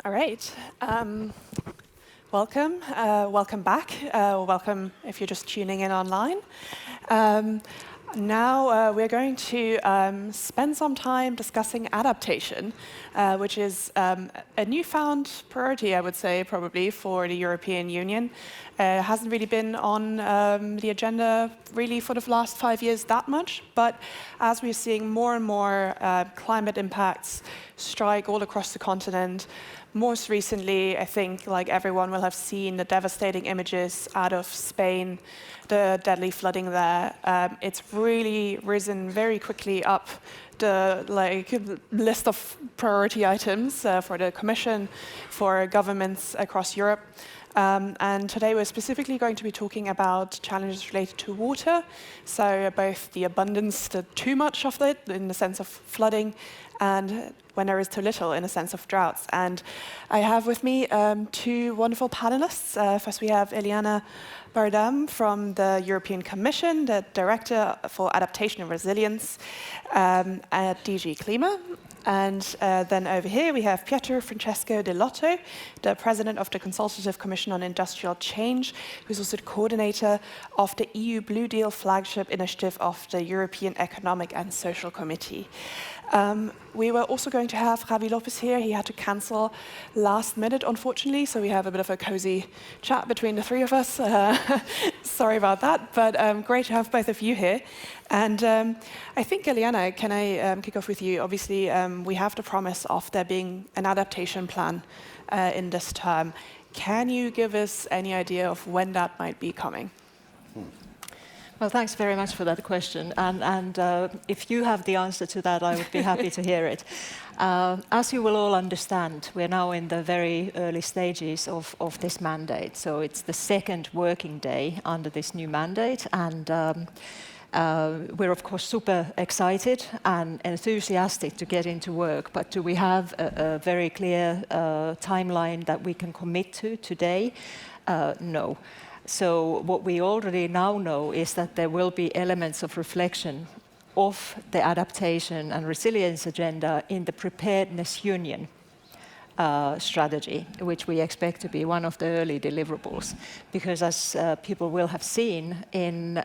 All right. Welcome. Welcome back. Welcome if you're just tuning in online. Now we're going to spend some time discussing adaptation, which is a newfound priority, I would say, probably for the European Union. It hasn't really been on the agenda really for the last 5 years that much, but as we're seeing more and more climate impacts strike all across the continent, most recently, I think, like everyone will have seen the devastating images out of Spain, the deadly flooding there. It's really risen very quickly up the list of priority items for the Commission, for governments across Europe. And today we're specifically going to be talking about challenges related to water, so both the abundance, the too much of it in the sense of flooding, and when there is too little in a sense of droughts. And I have with me two wonderful panelists. First we have Eliana Bardam from the European Commission, the Director for Adaptation and Resilience at DG Klima. And then over here we have Pietro Francesco De Lotto, the President of the Consultative Commission on Industrial Change, who's also the coordinator of the EU Blue Deal flagship initiative of the European Economic and Social Committee. We were also going to have Javi Lopez here. He had to cancel last minute, unfortunately, so we have a bit of a cozy chat between the three of us. Sorry about that, but great to have both of you here. And I think, Eliana, can I kick off with you? Obviously, we have the promise of there being an adaptation plan in this term. Can you give us any idea of when that might be coming? Well, thanks very much for that question. And if you have the answer to that, I would be happy to hear it. As you will all understand, we're now in the very early stages of this mandate. So it's the second working day under this new mandate. And we're, of course, super excited and enthusiastic to get into work. But do we have a very clear timeline that we can commit to today? No. So what we already now know is that there will be elements of reflection of the adaptation and resilience agenda in the Preparedness Union strategy, which we expect to be one of the early deliverables. Because as people will have seen in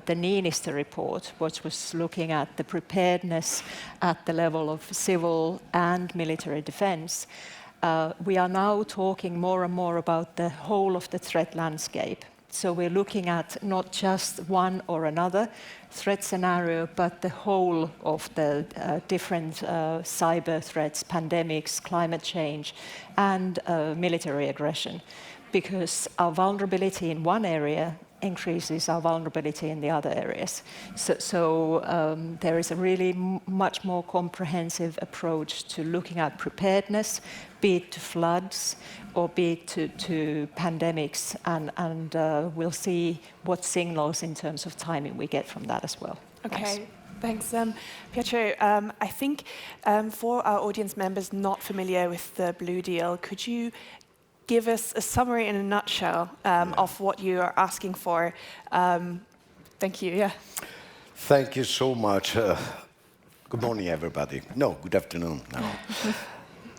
the Niinistö report, which was looking at the preparedness at the level of civil and military defense, we are now talking more and more about the whole of the threat landscape. So we're looking at not just one or another threat scenario, but the whole of the different cyber threats, pandemics, climate change, and military aggression. Because our vulnerability in one area increases our vulnerability in the other areas. So there is a really much more comprehensive approach to looking at preparedness, be it to floods or be it to pandemics, and we'll see what signals in terms of timing we get from that as well. Okay. Thanks, Pietro. I think for our audience members not familiar with the Blue Deal, could you give us a summary in a nutshell of what you are asking for? Thank you. Yeah. Thank you so much. Good morning, everybody. No, good afternoon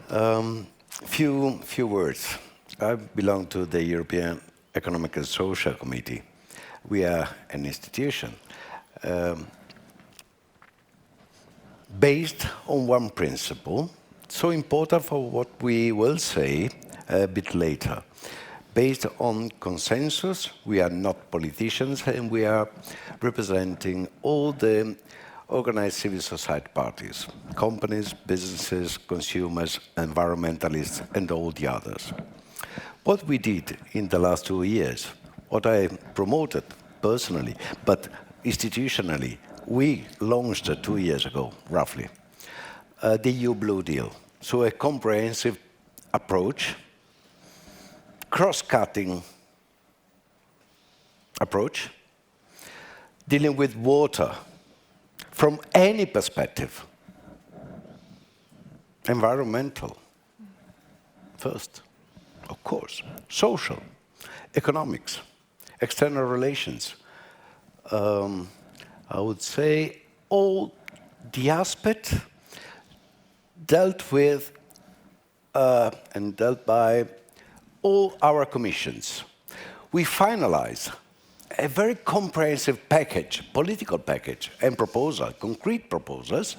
now. Few words. I belong to the European Economic and Social Committee. We are an institution based on one principle, so important for what we will say a bit later. Based on consensus, we are not politicians, and we are representing all the organized civil society parties, companies, businesses, consumers, environmentalists, and all the others. What we did in the last 2 years, what I promoted personally, but institutionally, we launched 2 years ago, roughly, the EU Blue Deal. So a comprehensive approach, cross-cutting approach, dealing with water from any perspective. Environmental, first, of course. Social, economics, external relations. I would say all the aspects dealt with and dealt by all our commissions. We finalized a very comprehensive package, political package, and proposal, concrete proposals,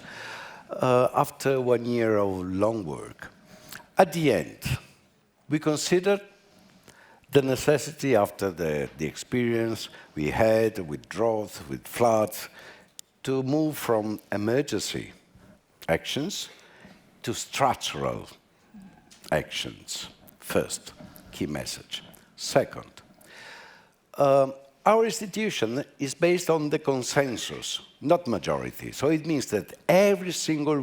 after 1 year of long work. At the end, we considered the necessity, after the experience we had with drought, with floods, to move from emergency actions to structural actions. First, key message. Second, our institution is based on the consensus, not majority. So it means that every single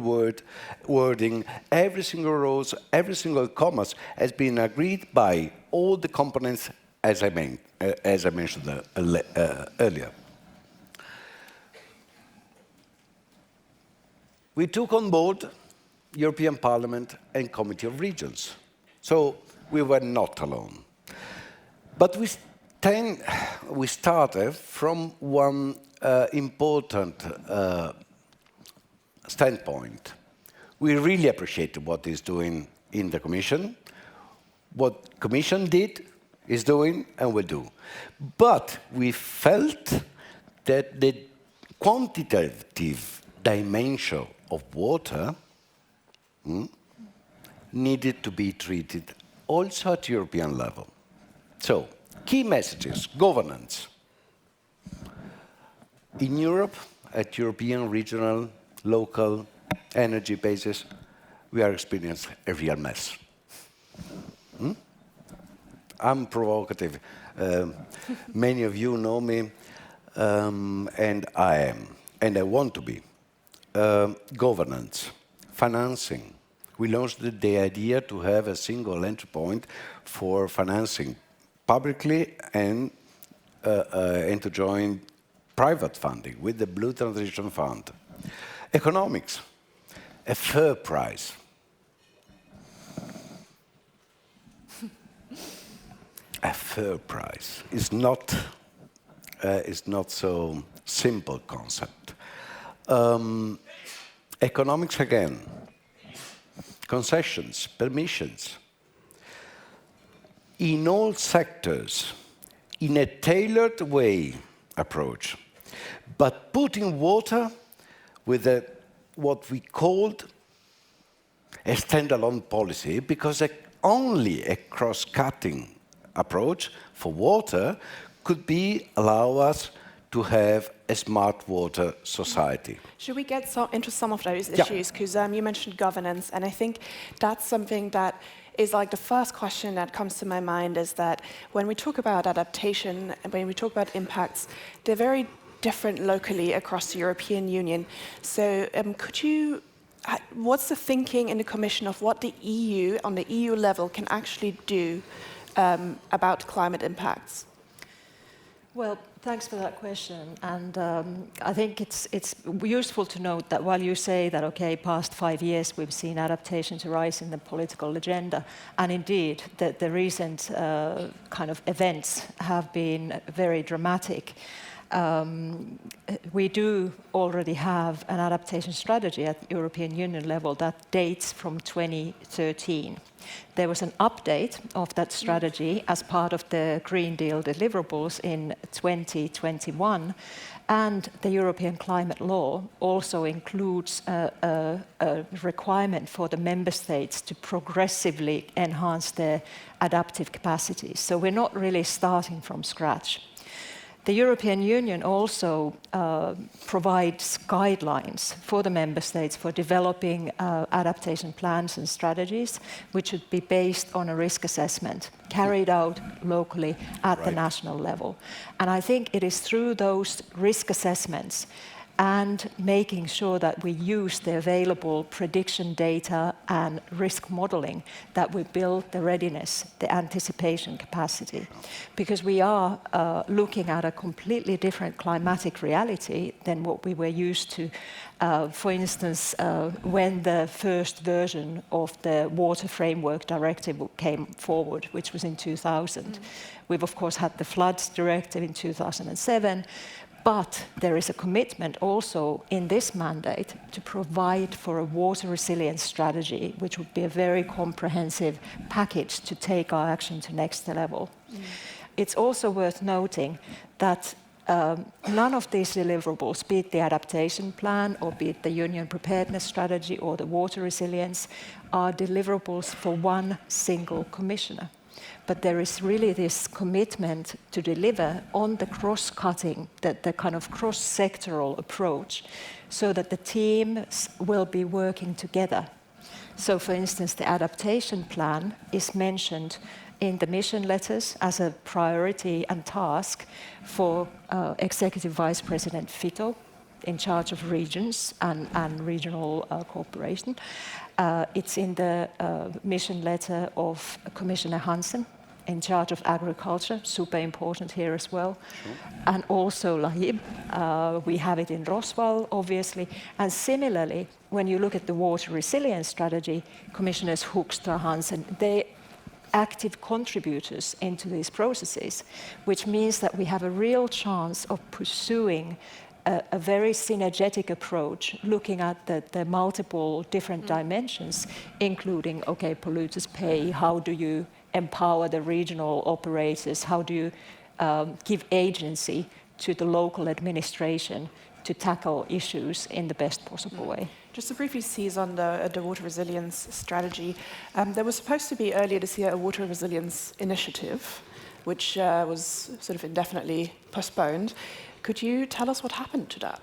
wording, every single rose, every single commas has been agreed by all the components, as I mentioned earlier. We took on board European Parliament and Committee of Regions. So we were not alone. But we started from one important standpoint. We really appreciate what is doing in the Commission, what Commission did, is doing, and will do. But we felt that the quantitative dimension of water needed to be treated also at European level. So, key messages: governance. In Europe, at European, regional, local, energy basis, we are experiencing a real mess. I'm provocative. Many of you know me, and I am, and I want to be. Governance, financing. We launched the idea to have a single entry point for financing publicly and to join private funding with the Blue Transition Fund. Economics, a fair price. A fair price is not so simple concept. Economics again, concessions, permissions. In all sectors, in a tailored way approach, but putting water with what we called a standalone policy, because only a cross-cutting approach for water could allow us to have a smart water society. Should we get into some of those issues? Because you mentioned governance, and I think that's something that is like the first question that comes to my mind, is that when we talk about adaptation and when we talk about impacts, they're very different locally across the European Union. So what's the thinking in the Commission of what the EU, on the EU level, can actually do about climate impacts? Well, thanks for that question. And I think it's useful to note that while you say that, okay, past 5 years we've seen adaptation to rise in the political agenda, and indeed the recent kind of events have been very dramatic. We do already have an adaptation strategy at the European Union level that dates from 2013. There was an update of that strategy as part of the Green Deal deliverables in 2021, and the European climate law also includes a requirement for the member states to progressively enhance their adaptive capacities. So we're not really starting from scratch. The European Union also provides guidelines for the member states for developing adaptation plans and strategies, which should be based on a risk assessment carried out locally at the national level. And I think it is through those risk assessments and making sure that we use the available prediction data and risk modeling that we build the readiness, the anticipation capacity. Because we are looking at a completely different climatic reality than what we were used to. For instance, when the first version of the Water Framework Directive came forward, which was in 2000. We've of course had the Floods Directive in 2007, But there is a commitment also in this mandate to provide for a water resilience strategy, which would be a very comprehensive package to take our action to next level. It's also worth noting that none of these deliverables, be it the adaptation plan or be it the union preparedness strategy or the water resilience, are deliverables for one single commissioner. But there is really this commitment to deliver on the cross-cutting, the kind of cross-sectoral approach, so that the teams will be working together. So, for instance, the adaptation plan is mentioned in the mission letters as a priority and task for Executive Vice President Fito, in charge of regions and regional cooperation. It's in the mission letter of Commissioner Hansen, in charge of agriculture, super important here as well. Sure. And also Lahib, we have it in Roswell, obviously. And similarly, when you look at the water resilience strategy, Commissioners Hoekstra, Hansen, they active contributors into these processes, which means that we have a real chance of pursuing a very synergetic approach, looking at the multiple different dimensions, including, okay, polluters pay, how do you empower the regional operators, how do you give agency to the local administration to tackle issues in the best possible way. Just to briefly seize on the water resilience strategy, there was supposed to be earlier this year a water resilience initiative, which was sort of indefinitely postponed. Could you tell us what happened to that?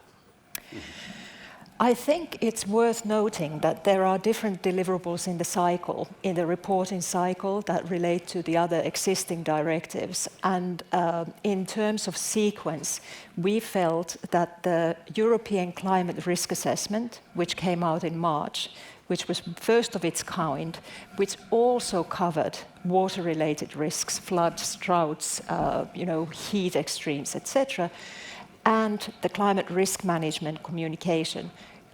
I think it's worth noting that there are different deliverables in the cycle, in the reporting cycle, that relate to the other existing directives. And in terms of sequence, we felt that the European Climate Risk Assessment, which came out in March, which was first of its kind, which also covered water-related risks, floods, droughts, heat extremes, etc., and the climate risk management communication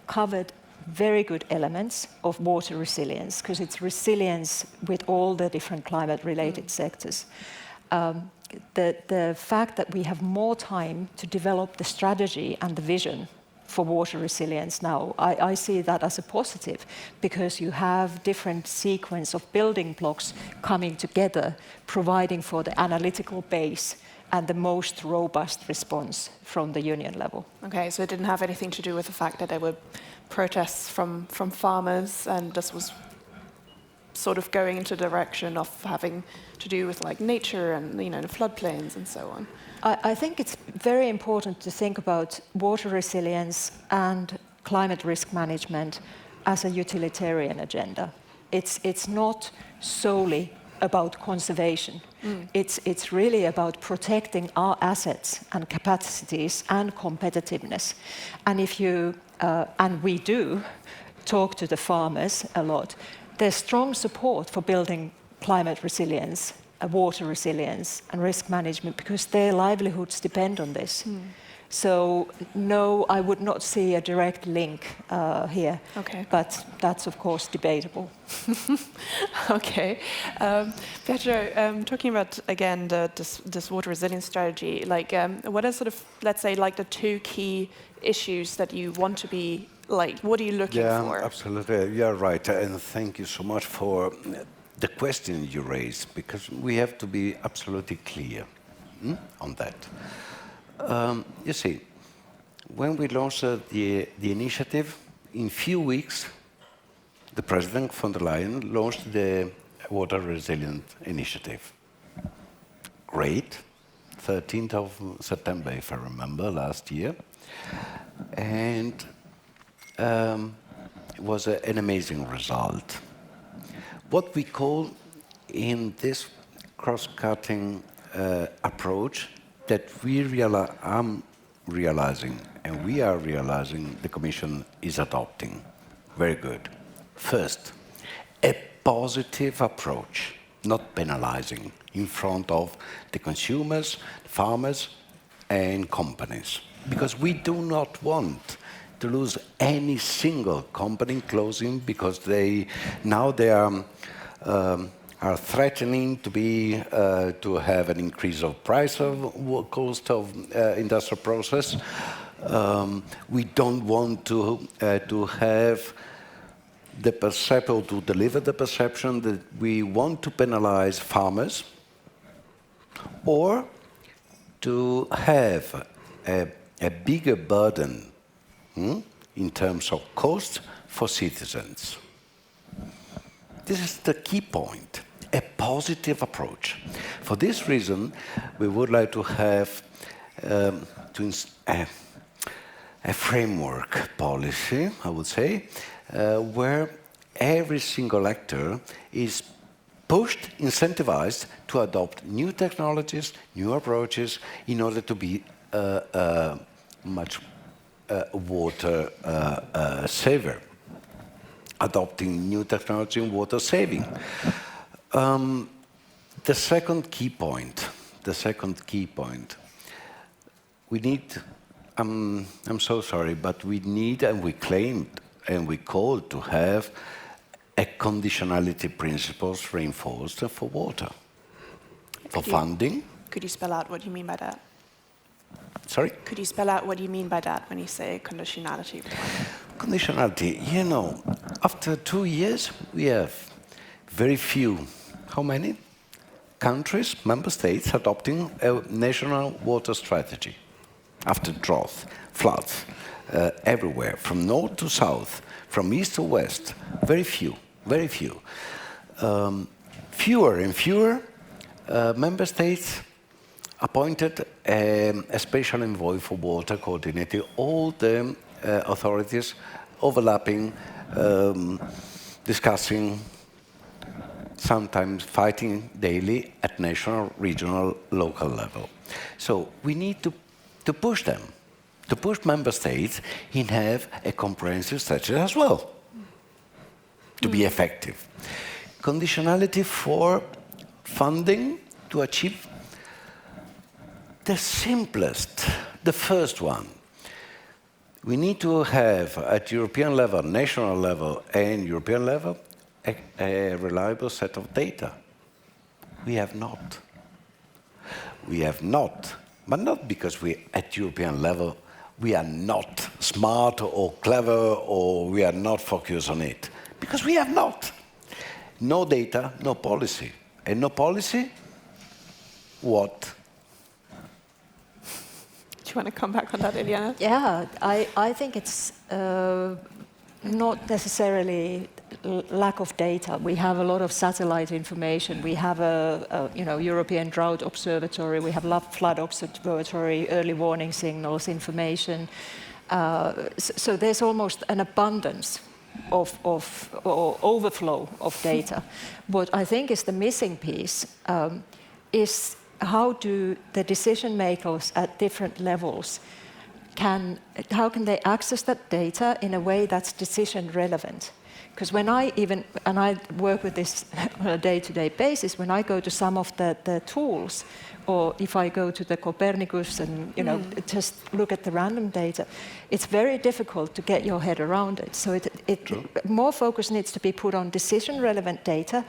covered very good elements of water resilience, because it's resilience with all the different climate-related sectors. The fact that we have more time to develop the strategy and the vision for water resilience now, I see that as a positive, because you have different sequence of building blocks coming together, providing for the analytical base and the most robust response from the union level. Okay, so it didn't have anything to do with the fact that there were protests from farmers, and this was sort of going into the direction of having to do with like nature and the floodplains and so on. I think it's very important to think about water resilience and climate risk management as a utilitarian agenda. It's not solely about conservation. It's really about protecting our assets and capacities and competitiveness. And if you, and we do, talk to the farmers a lot, there's strong support for building climate resilience, water resilience and risk management, because their livelihoods depend on this. So no, I would not see a direct link here, but that's of course debatable. Okay, Pedro, talking about again this water resilience strategy, like what are sort of, let's say, like the two key issues that you want to be, like, what are you looking for? Yeah, absolutely, you're right, and thank you so much for the question you raised, because we have to be absolutely clear on that. You see, when we launched the initiative, in few weeks, the President von der Leyen launched the Water Resilient Initiative. Great, 13th of September, if I remember, last year. And it was an amazing result. What we call in this cross-cutting approach that I'm realizing, and we are realizing the Commission is adopting. Very good. First, a positive approach, not penalizing, in front of the consumers, farmers, and companies. Because we do not want to lose any single company closing because they are are threatening to have an increase of price of cost of industrial process. We don't want to have the perception, to deliver the perception that we want to penalize farmers or to have a bigger burden in terms of cost for citizens. This is the key point, a positive approach. For this reason, we would like to have a framework policy, I would say, where every single actor is pushed, incentivized to adopt new technologies, new approaches in order to be much water saver, adopting new technology in water saving. The second key point, we need, I'm so sorry, but we need, and we claimed, and we called to have a conditionality principles reinforced for water, for funding. Could you spell out what you mean by that? Sorry? Could you spell out what you mean by that when you say conditionality? Conditionality, you know, after 2 years, we have very few, how many? Countries, member states, adopting a national water strategy. After drought, floods, everywhere, from north to south, from east to west, very few, very few. Fewer and fewer member states appointed a special envoy for water, coordinating all the authorities, overlapping, discussing, sometimes fighting daily at national, regional, local level. So we need to push them, to push member states in have a comprehensive strategy as well, to be effective. Conditionality for funding to achieve the simplest, the first one. We need to have at European level, national level, and European level, a reliable set of data. We have not. We have not, but not because we, at European level, we are not smart or clever or we are not focused on it. Because we have not. No data, no policy. And no policy, what? Do you want to come back on that, Iliana? Yeah, I think it's not necessarily lack of data. We have a lot of satellite information. We have a European Drought Observatory. We have Flood Observatory, early warning signals, information. So there's almost an abundance of or overflow of data. What I think is the missing piece is how do the decision makers at different levels how can they access that data in a way that's decision relevant? Because when and I work with this on a day-to-day basis, when I go to some of the tools, or if I go to the Copernicus and just look at the random data, it's very difficult to get your head around it. So more focus needs to be put on decision-relevant data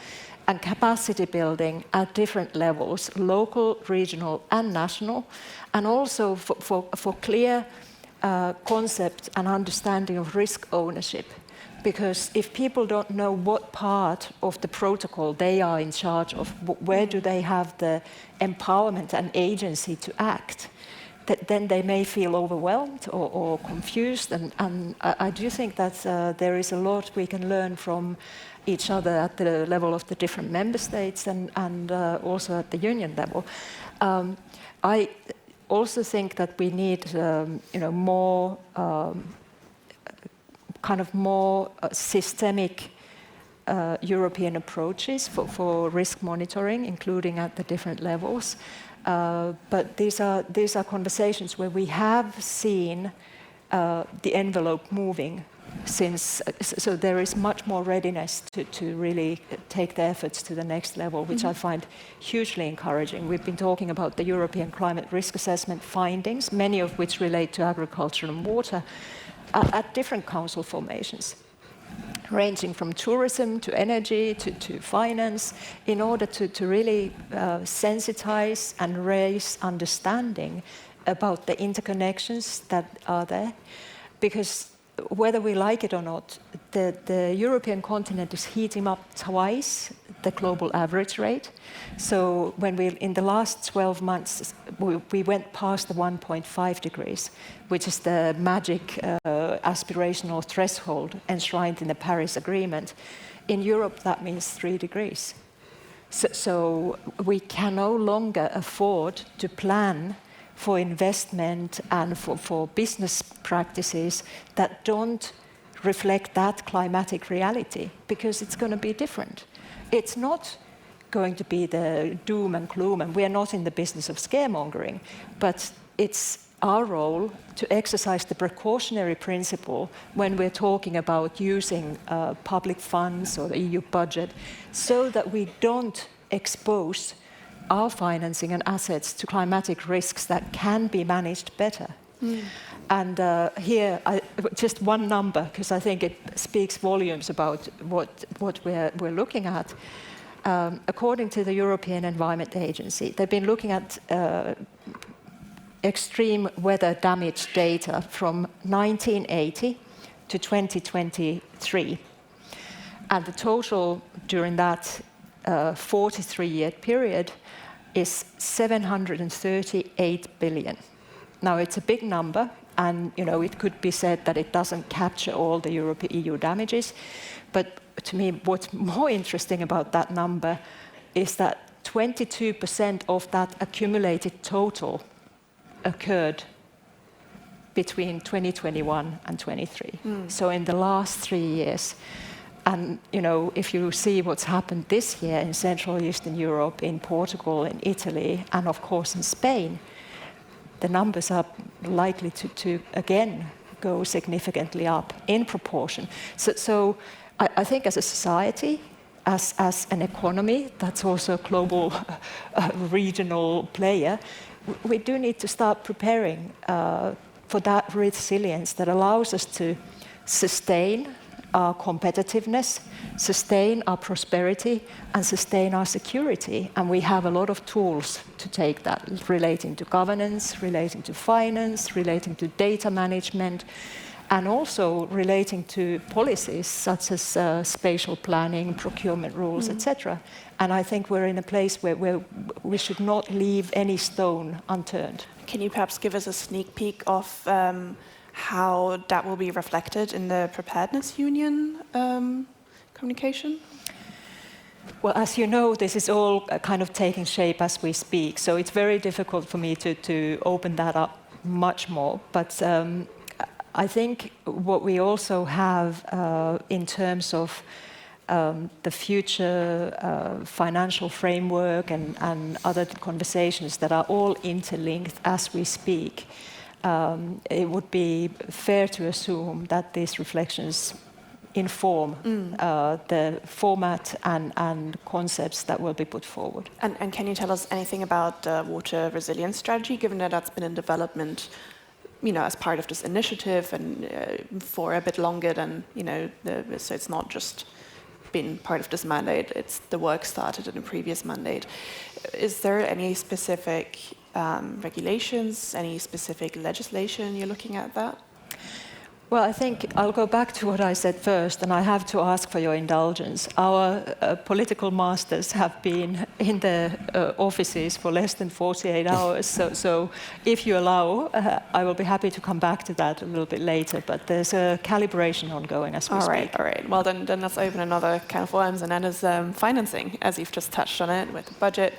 and capacity building at different levels, local, regional, and national, and also for clear concept and understanding of risk ownership. Because if people don't know what part of the protocol they are in charge of, where do they have the empowerment and agency to act, then they may feel overwhelmed or confused. And I do think that there is a lot we can learn from each other at the level of the different member states and also at the union level. I also think that we need more more systemic European approaches for risk monitoring, including at the different levels. But these are conversations where we have seen the envelope moving since, so there is much more readiness to really take the efforts to the next level, which I find hugely encouraging. We've been talking about the European climate risk assessment findings, many of which relate to agriculture and water, at different council formations. ranging from tourism to energy to finance, in order to really sensitize and raise understanding about the interconnections that are there. Because whether we like it or not, the European continent is heating up twice the global average rate. So when in the last 12 months, we went past the 1.5 degrees, which is the magic aspirational threshold enshrined in the Paris Agreement. In Europe, that means 3 degrees. So we can no longer afford to plan for investment and for business practices that don't reflect that climatic reality, because it's going to be different. It's not going to be the doom and gloom, and we are not in the business of scaremongering, but it's our role to exercise the precautionary principle when we're talking about using public funds or the EU budget, so that we don't expose our financing and assets to climatic risks that can be managed better. And here, just one number, because I think it speaks volumes about what we're looking at. According to the European Environment Agency, they've been looking at extreme weather damage data from 1980 to 2023. And the total during that 43-year period is 738 billion. Now, it's a big number, and it could be said that it doesn't capture all the EU damages. But to me, what's more interesting about that number is that 22% of that accumulated total occurred between 2021 and 23. So in the last 3 years. And if you see what's happened this year in Central Eastern Europe, in Portugal, in Italy, and of course in Spain, the numbers are likely to again go significantly up in proportion. So I think as a society, as an economy that's also a global regional player, we do need to start preparing for that resilience that allows us to sustain our competitiveness, sustain our prosperity, and sustain our security. And we have a lot of tools to take that, relating to governance, relating to finance, relating to data management, and also relating to policies such as spatial planning, procurement rules, etc. And I think we're in a place where we should not leave any stone unturned. Can you perhaps give us a sneak peek of how that will be reflected in the Preparedness Union communication? Well, as you know, this is all kind of taking shape as we speak, so it's very difficult for me to open that up much more. But I think what we also have in terms of the future financial framework and other conversations that are all interlinked as we speak, it would be fair to assume that these reflections inform the format and concepts that will be put forward. And can you tell us anything about the water resilience strategy, given that that's been in development, as part of this initiative and for a bit longer than, so it's not just been part of this mandate, it's the work started in a previous mandate. Is there any specific regulations, any specific legislation you're looking at that? Well, I think I'll go back to what I said first, and I have to ask for your indulgence. Our political masters have been in the offices for less than 48 hours, so if you allow, I will be happy to come back to that a little bit later, but there's a calibration ongoing as we speak. All right. Well, then let's open another can of worms, and that is financing, as you've just touched on it with the budget.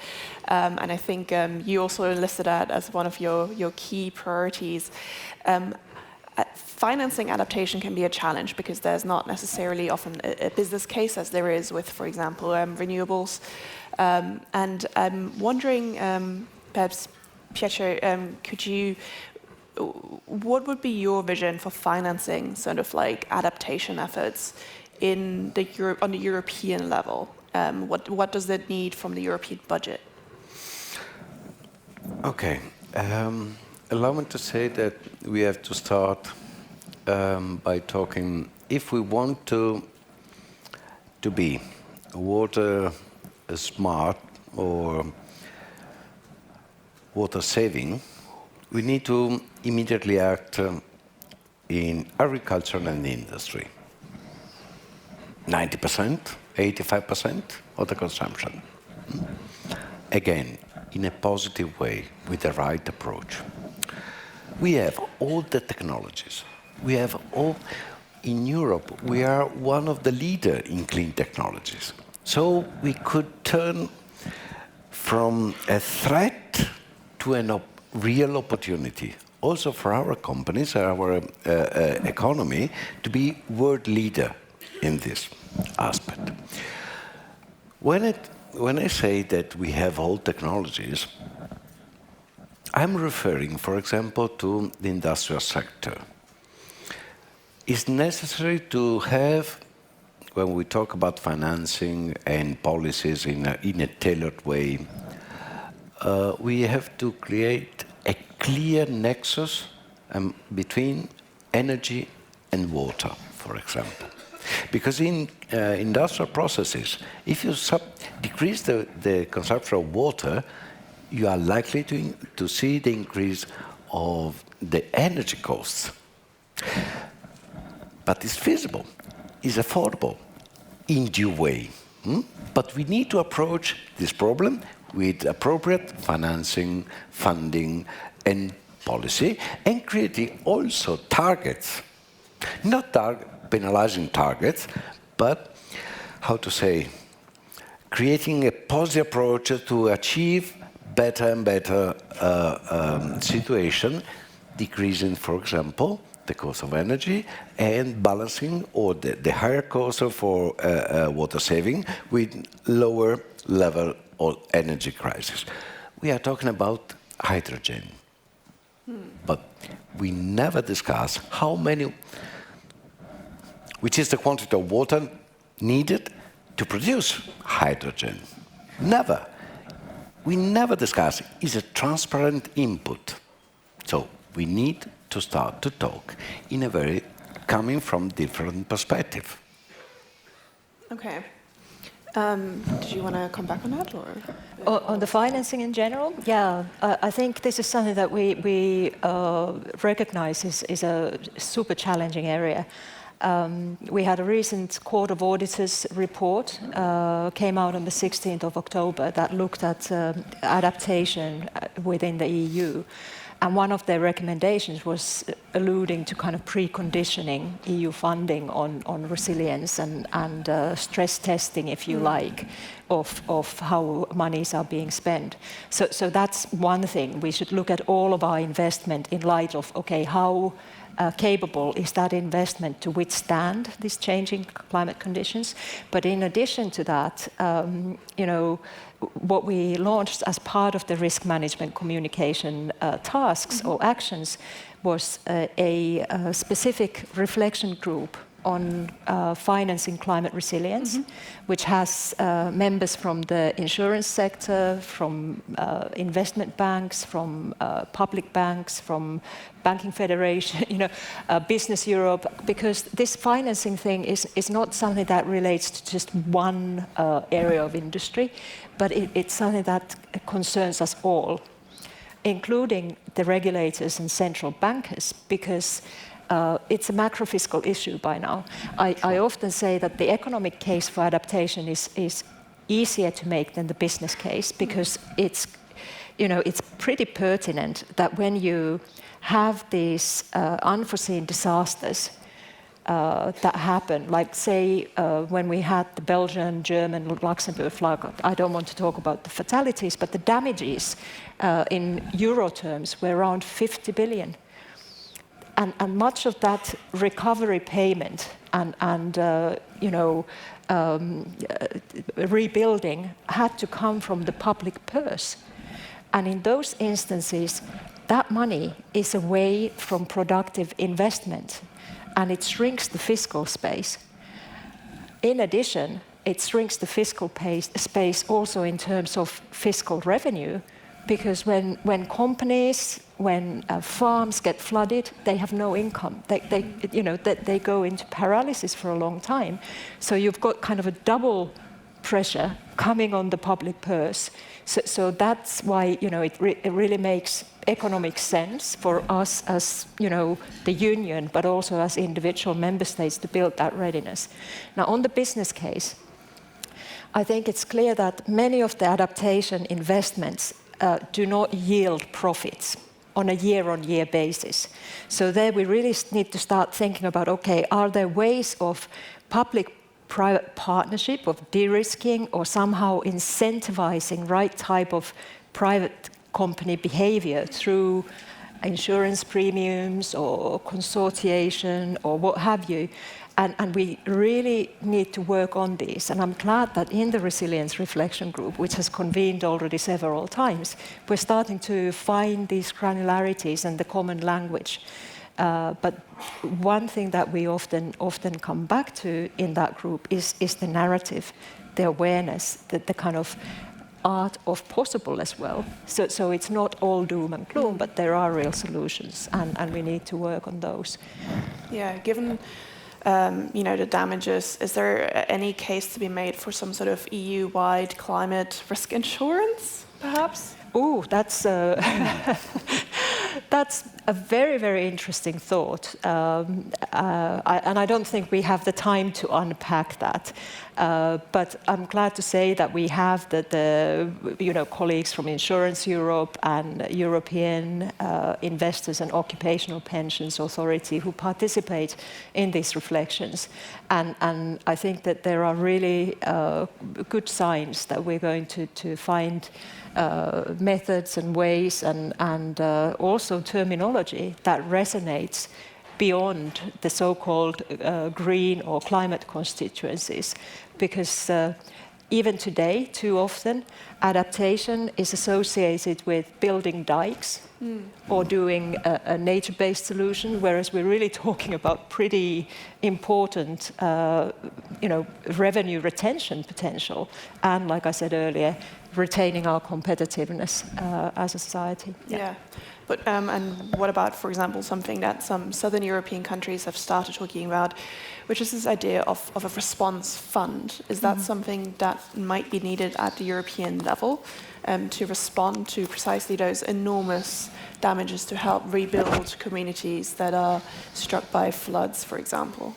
And I think you also listed that as one of your key priorities. Financing adaptation can be a challenge because there's not necessarily often a business case as there is with, for example, renewables. And I'm wondering, perhaps, Pietro, what would be your vision for financing sort of like adaptation efforts on the European level? What does that need from the European budget? Okay. Allow me to say that we have to start by talking, if we want to to be water smart or water saving, we need to immediately act in agriculture and industry. 90%, 85% of the consumption. Again, in a positive way, with the right approach. We have all the technologies. We have all, in Europe, we are one of the leaders in clean technologies. So we could turn from a threat to a real opportunity, also for our companies, our economy, to be world leader in this aspect. When I say that we have all technologies, I'm referring, for example, to the industrial sector. It's necessary to have, when we talk about financing and policies in a tailored way, we have to create a clear nexus between energy and water, for example. Because in industrial processes, if you decrease the consumption of water, you are likely to see the increase of the energy costs. But it's feasible, it's affordable, in due way. But we need to approach this problem with appropriate financing, funding, and policy, and creating also targets. Not penalizing targets, but, how to say, creating a positive approach to achieve better and better situation, decreasing, for example, the cost of energy and balancing or the higher cost for water saving with lower level of energy crisis. We are talking about hydrogen, but we never discuss how many, which is the quantity of water needed to produce hydrogen. Never. We never discuss, is a transparent input. So we need to start to talk in a very, coming from different perspective. Okay. Did you want to come back on that, or? On the financing in general? Yeah, I think this is something that we recognize is a super challenging area. We had a recent Court of Auditors report, came out on the 16th of October, that looked at adaptation within the EU. And one of their recommendations was alluding to kind of preconditioning EU funding on resilience and stress testing, if you like, of how monies are being spent. So that's one thing. We should look at all of our investment in light of, okay, how capable is that investment to withstand these changing climate conditions. But in addition to that, what we launched as part of the risk management communication tasks or actions was a specific reflection group on financing climate resilience, which has members from the insurance sector, from investment banks, from public banks, from Banking Federation, Business Europe, because this financing thing is not something that relates to just one area of industry, but it's something that concerns us all, including the regulators and central bankers, because it's a macro-fiscal issue by now. I often say that the economic case for adaptation is easier to make than the business case, because it's pretty pertinent that when you have these unforeseen disasters that happen, like say when we had the Belgian, German, Luxembourg flood, I don't want to talk about the fatalities, but the damages in euro terms were around 50 billion. And much of that recovery payment and rebuilding had to come from the public purse. And in those instances, that money is away from productive investment, and it shrinks the fiscal space. In addition, it shrinks the fiscal space also in terms of fiscal revenue, because when companies, when farms get flooded, they have no income. They go into paralysis for a long time. So you've got kind of a double pressure coming on the public purse. So that's why it really makes economic sense for us as the union, but also as individual member states to build that readiness. Now on the business case, I think it's clear that many of the adaptation investments do not yield profits on a year-on-year basis. So there we really need to start thinking about, okay, are there ways of public-private partnership, of de-risking, or somehow incentivizing right type of private company behavior through insurance premiums or consortiation or what have you. And we really need to work on these. And I'm glad that in the Resilience Reflection Group, which has convened already several times, we're starting to find these granularities and the common language. But one thing that we often come back to in that group is the narrative, the awareness, the kind of art of possible as well. So it's not all doom and gloom, but there are real solutions, and we need to work on those. Yeah, given the damages, is there any case to be made for some sort of EU-wide climate risk insurance, perhaps? Oh, that's a very, very interesting thought. And I don't think we have the time to unpack that. But I'm glad to say that we have the colleagues from Insurance Europe and European Investors and Occupational Pensions Authority who participate in these reflections. And I think that there are really good signs that we're going to find methods and ways and also terminology that resonates beyond the so-called green or climate constituencies. Because even today, too often, adaptation is associated with building dikes or doing a nature-based solution, whereas we're really talking about pretty important revenue retention potential. And like I said earlier, retaining our competitiveness as a society. Yeah. But and what about, for example, something that some Southern European countries have started talking about, which is this idea of a response fund? Is that something that might be needed at the European level to respond to precisely those enormous damages to help rebuild communities that are struck by floods, for example?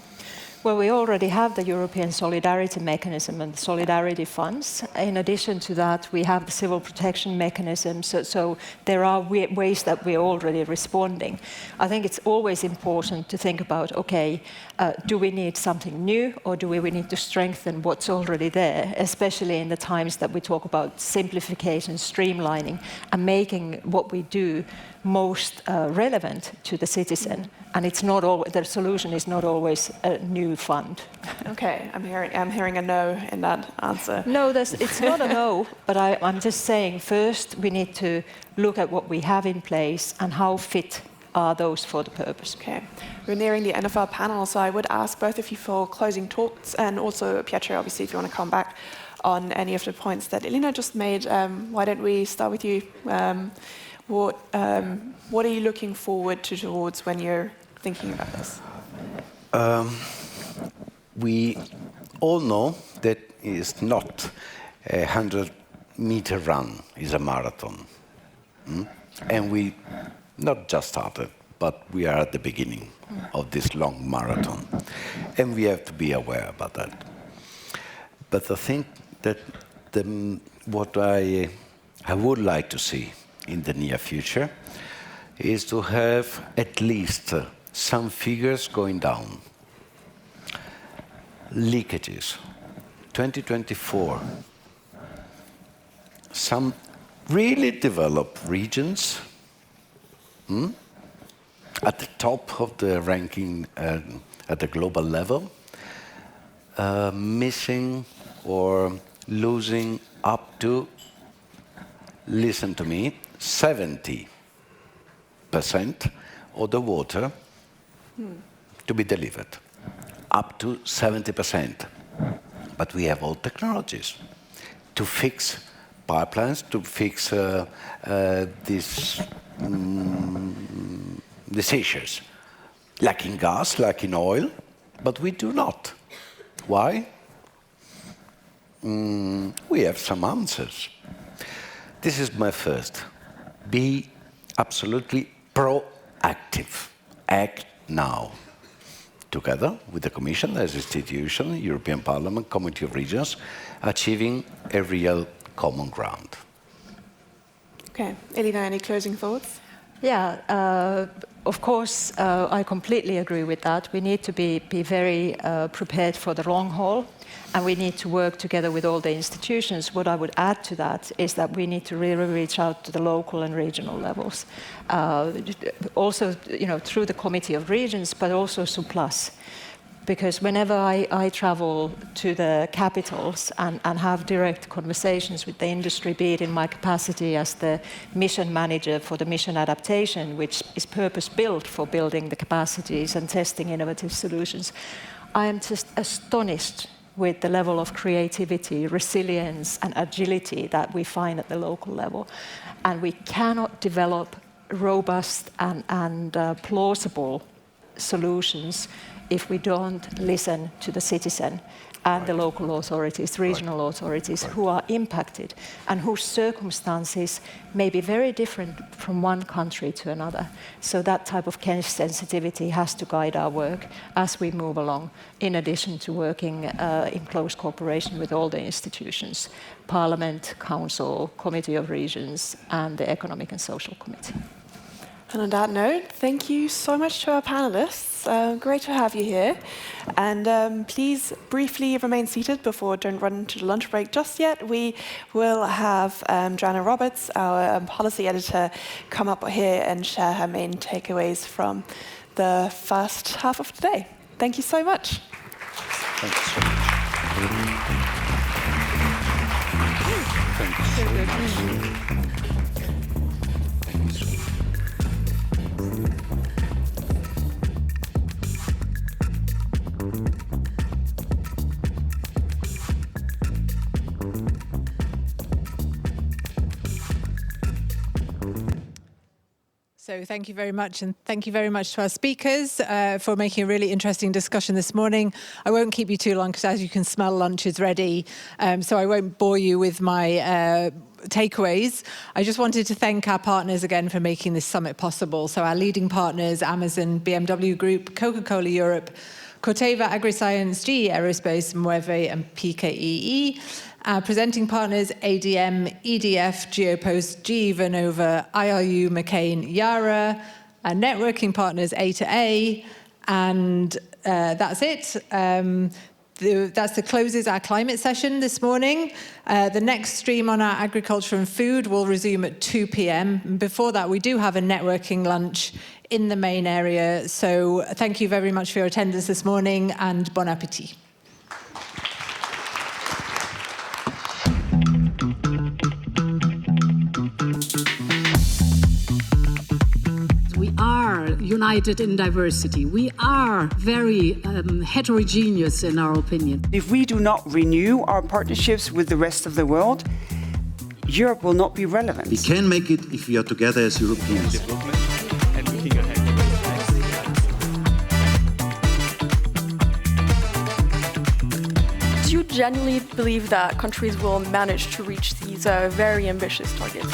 Well, we already have the European Solidarity Mechanism and Solidarity Funds. In addition to that, we have the Civil Protection Mechanism. So there are ways that we're already responding. I think it's always important to think about, okay, do we need something new or do we need to strengthen what's already there, especially in the times that we talk about simplification, streamlining, and making what we do most relevant to the citizen. And it's not always, the solution is not always a new fund. Okay, I'm hearing a no in that answer. No, it's not a no, but I'm just saying first we need to look at what we have in place and how fit are those for the purpose. Okay, we're nearing the end of our panel, so I would ask both of you for closing thoughts, and also Pietro, obviously, if you want to come back on any of the points that Elina just made. Why don't we start with you? What are you looking forward towards when you're thinking about this? We all know that it's not a 100-meter run, it's a marathon. And we not just started, but we are at the beginning of this long marathon. And we have to be aware about that. But I think that what I would like to see in the near future is to have at least some figures going down. Leakages, 2024, some really developed regions at the top of the ranking at the global level, missing or losing up to, listen to me, 70% of the water to be delivered, up to 70%. But we have all technologies to fix pipelines to fix these issues, like in gas, like in oil, but we do not. Why? We have some answers. This is my first. Be absolutely proactive. Act now. Together with the Commission as institution, European Parliament, Committee of Regions, achieving a real common ground. Okay, Elina, any closing thoughts? Yeah, of course, I completely agree with that. We need to be very prepared for the long haul, and we need to work together with all the institutions. What I would add to that is that we need to really reach out to the local and regional levels. Also, through the Committee of Regions, but also SUPLUS. Because whenever I travel to the capitals and have direct conversations with the industry, be it in my capacity as the mission manager for the mission adaptation, which is purpose-built for building the capacities and testing innovative solutions, I am just astonished with the level of creativity, resilience, and agility that we find at the local level. And we cannot develop robust and plausible solutions if we don't listen to the citizen and the local authorities, regional authorities who are impacted and whose circumstances may be very different from one country to another. So that type of sensitivity has to guide our work as we move along, in addition to working in close cooperation with all the institutions, Parliament, Council, Committee of Regions, and the Economic and Social Committee. And on that note, thank you so much to our panelists. Great to have you here. And please briefly remain seated don't run to the lunch break just yet. We will have Joanna Roberts, our policy editor, come up here and share her main takeaways from the first half of today. Thank you so much. Thank you so much. Thank you so much. So thank you very much, and thank you very much to our speakers for making a really interesting discussion this morning. I won't keep you too long because, as you can smell, lunch is ready, so I won't bore you with my takeaways. I just wanted to thank our partners again for making this summit possible. So our leading partners, Amazon, BMW Group, Coca-Cola Europe, Corteva Agriscience, GE Aerospace, Moeve, and PKEE. Our presenting partners, ADM, EDF, Geopost, GE Vernova, IRU, McCain, Yara. Our networking partners, A2A, and that's it. That's the closes our climate session this morning. The next stream on our agriculture and food will resume at 2 p.m. Before that, we do have a networking lunch in the main area. So thank you very much for your attendance this morning, and bon appétit. We are united in diversity. We are very heterogeneous in our opinion. If we do not renew our partnerships with the rest of the world, Europe will not be relevant. We can make it if we are together as Europeans. Do you genuinely believe that countries will manage to reach these very ambitious targets?